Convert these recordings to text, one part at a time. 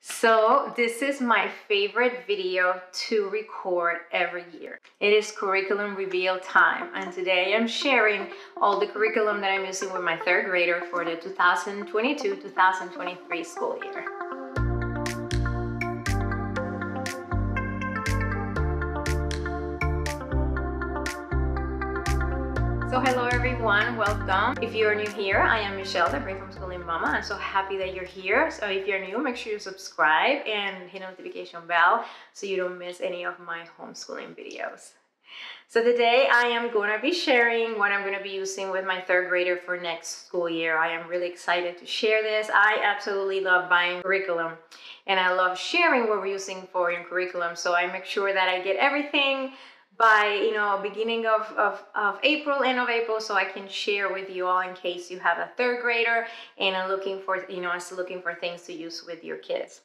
So this is my favorite video to record every year. It is curriculum reveal time, and today I'm sharing all the curriculum that I'm using with my third grader for the 2022-2023 school year. So hello everyone, welcome. If you're new here, I am Michelle, the Brave Homeschooling Mama. I'm so happy that you're here. So if you're new, make sure you subscribe and hit the notification bell so you don't miss any of my homeschooling videos. So today I am going to be sharing what I'm going to be using with my third grader for next school year. I am really excited to share this. I absolutely love buying curriculum and I love sharing what we're using for in curriculum. So I make sure that I get everything by beginning of April, end of April, so I can share with you all in case you have a third grader and are looking for things to use with your kids.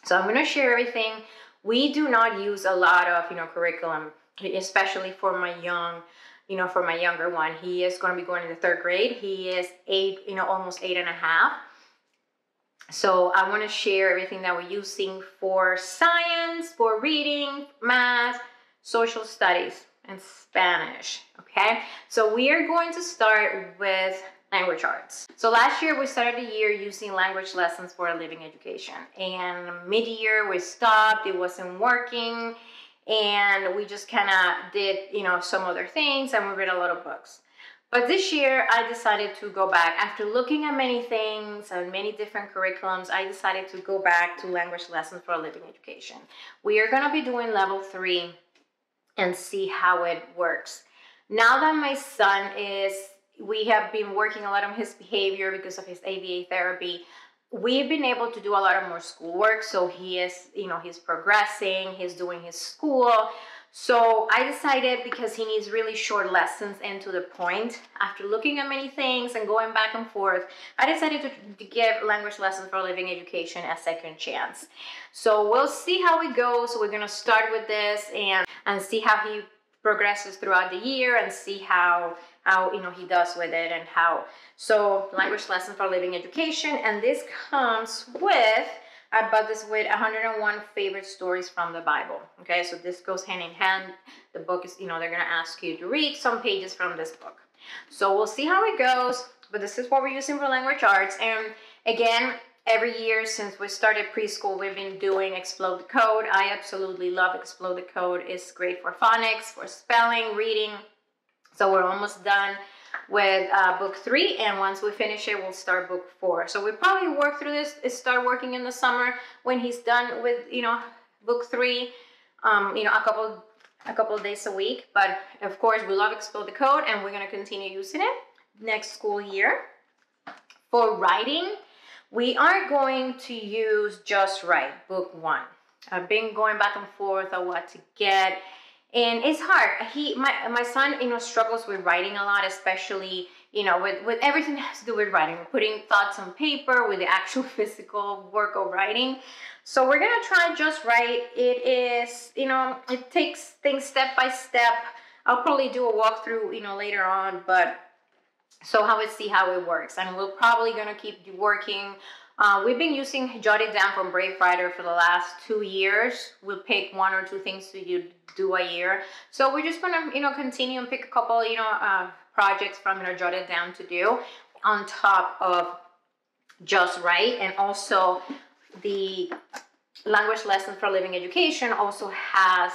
So I'm going to share everything. We do not use a lot of curriculum, especially for my younger one. He is going to be going into third grade. He is almost 8 and a half. So I want to share everything that we're using for science, for reading, math, social studies, and Spanish. Okay, so we are going to start with language arts. So last year we started the year using language lessons for a living education, and mid-year we stopped. It wasn't working, and we just kind of did some other things, and we read a lot of books. But this year I decided to go back. After looking at many things and many different curriculums, I decided to go back to language lessons for a living education. We are going to be doing level 3 and see how it works. Now that my son we have been working a lot on his behavior because of his ABA therapy. We've been able to do a lot of more schoolwork. So he is, he's progressing, he's doing his school. So I decided, because he needs really short lessons and to the point, after looking at many things and going back and forth, I decided to give language lessons for living education a second chance. So we'll see how it goes. So we're going to start with this and see how he progresses throughout the year and see how he does with it and how. So language lessons for living education, and this comes with, I bought this with 101 favorite stories from the Bible. Okay, so this goes hand in hand. The book is, they're going to ask you to read some pages from this book. So we'll see how it goes, but this is what we're using for language arts. And again, every year since we started preschool, we've been doing Explode the Code. I absolutely love Explode the Code. It's great for phonics, for spelling, reading. So we're almost done with book 3, and once we finish it, we'll start book 4. So we probably work through this, start working in the summer when he's done with book 3, a couple of days a week. But of course, we love Explode the Code, and we're going to continue using it next school year. For writing, we are going to use Just Right, book 1. I've been going back and forth on what to get. And it's hard. My son, struggles with writing a lot, especially, with everything that has to do with writing, putting thoughts on paper, with the actual physical work of writing. So we're going to try Just Right. It is, it takes things step by step. I'll probably do a walkthrough, later on, but so see how it works. And we're probably going to keep working. We've been using Jot It Down from Brave Writer for the last 2 years. We'll pick 1 or 2 things to do a year. So we're just going to, continue and pick a couple, projects from Jot It Down to do on top of Just Right. And also the language lessons for living education also has,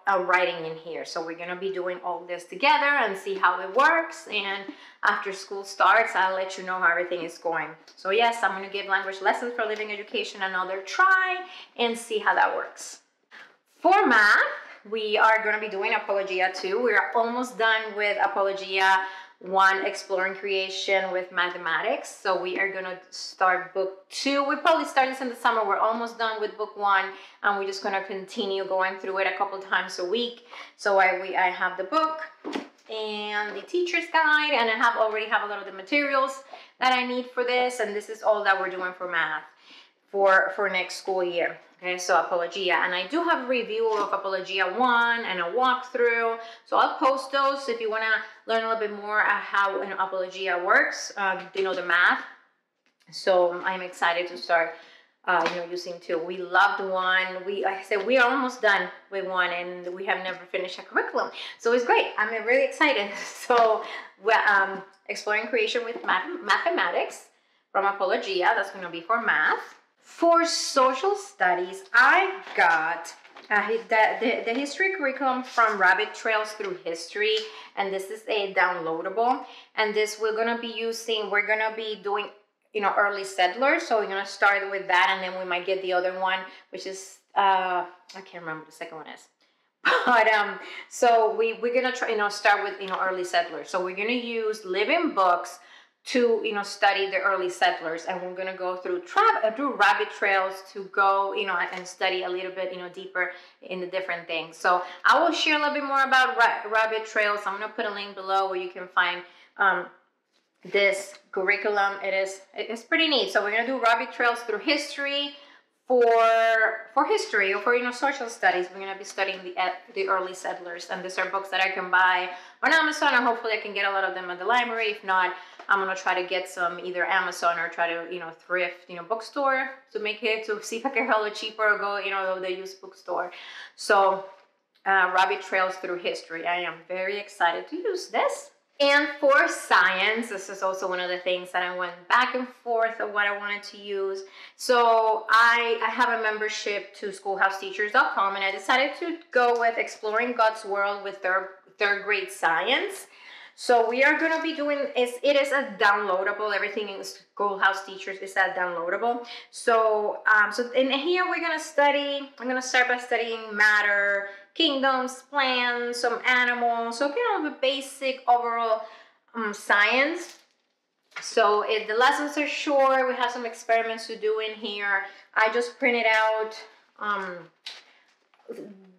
a writing in here. So we're going to be doing all this together and see how it works. And after school starts, I'll let you know how everything is going. So yes, I'm going to give language lessons for living education another try and see how that works. For math, we are going to be doing Apologia 2. We're almost done with Apologia 1, Exploring Creation with Mathematics. So we are going to start book 2. We probably start this in the summer. We're almost done with book 1, and we're just going to continue going through it a couple times a week. So I have the book and the teacher's guide, and I already have a lot of the materials that I need for this, and this is all that we're doing for math for next school year. Okay, so Apologia, and I do have a review of Apologia 1 and a walkthrough, so I'll post those if you want to learn a little bit more how Apologia works, the math. So I'm excited to start using two. We loved one. Like I said, we are almost done with one, and we have never finished a curriculum. So it's great. I'm really excited. So we're exploring creation with mathematics from Apologia. That's going to be for math. For social studies, I got the history curriculum from Rabbit Trails Through History, and this is a downloadable. And this we're going to be doing early settlers. So we're going to start with that, and then we might get the other one, which is I can't remember what the second one is. But so we're going to try start with early settlers. So we're going to use living books to study the early settlers, and we're going to go through rabbit trails to go and study a little bit deeper in the different things. So I will share a little bit more about rabbit trails. I'm going to put a link below where you can find this curriculum. It's pretty neat. So we're going to do rabbit trails through history. For history, or for social studies, we're going to be studying the early settlers, and these are books that I can buy on Amazon, or hopefully I can get a lot of them at the library. If not, I'm going to try to get some either Amazon or try to thrift bookstore to see if I can get a little cheaper, or go the used bookstore. So rabbit trails through history. I am very excited to use this. And for science, this is also one of the things that I went back and forth of what I wanted to use. So I have a membership to schoolhouseteachers.com, and I decided to go with Exploring God's World with third grade science. So we are going to be doing, it is a downloadable. Everything in Schoolhouse Teachers is a downloadable. So in here I'm going to start by studying matter, kingdoms, plants, some animals, so the basic overall science. So the lessons are short. We have some experiments to do in here. I just printed out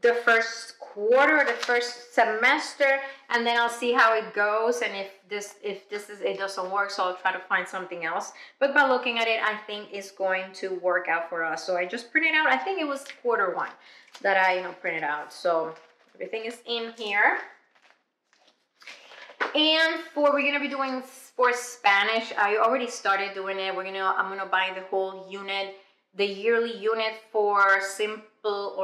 the first quarter, the first semester, and then I'll see how it goes, and if it doesn't work, so I'll try to find something else. But by looking at it, I think it's going to work out for us. So I just printed out, I think it was quarter one that I printed out. So everything is in here. And we're gonna be doing for Spanish. I already started doing it. I'm gonna buy the whole unit, the yearly unit for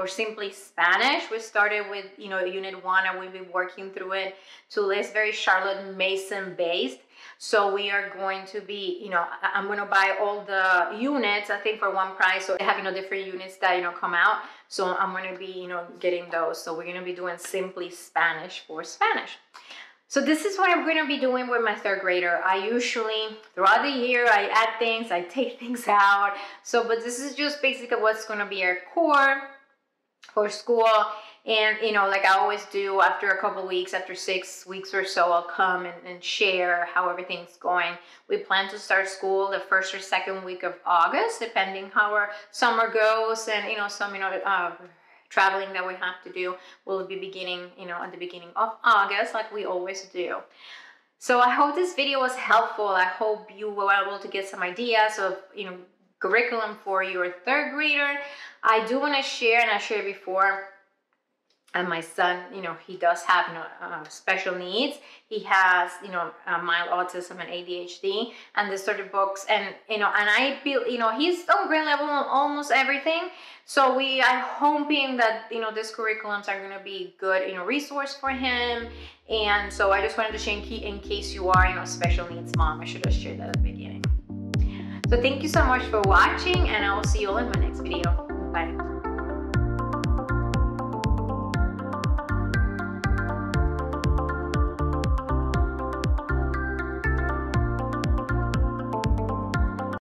Simply Spanish. We started with unit 1, and we've been working through it to it's very Charlotte Mason based. So we are going to be I'm going to buy all the units, I think, for one price. So they have different units that come out. So I'm going to be getting those. So we're going to be doing Simply Spanish for Spanish. So this is what I'm going to be doing with my third grader. I usually, throughout the year, I add things, I take things out. But this is just basically what's going to be our core for school. And, like I always do, after a couple weeks, after 6 weeks or so, I'll come and share how everything's going. We plan to start school the first or second week of August, depending how our summer goes, and, some, traveling that we have to do will be beginning, at the beginning of August, like we always do. So I hope this video was helpful. I hope you were able to get some ideas of, curriculum for your third grader. I do want to share, and I shared before, and my son, he does have special needs. He has mild autism and ADHD, and this sort of books, and and I feel he's on grade level on almost everything. So we are hoping that these curriculums are going to be good resource for him. And so I just wanted to share in case you are special needs mom. I should have shared that at the beginning. So thank you so much for watching, and I will see you all in my next video. Bye.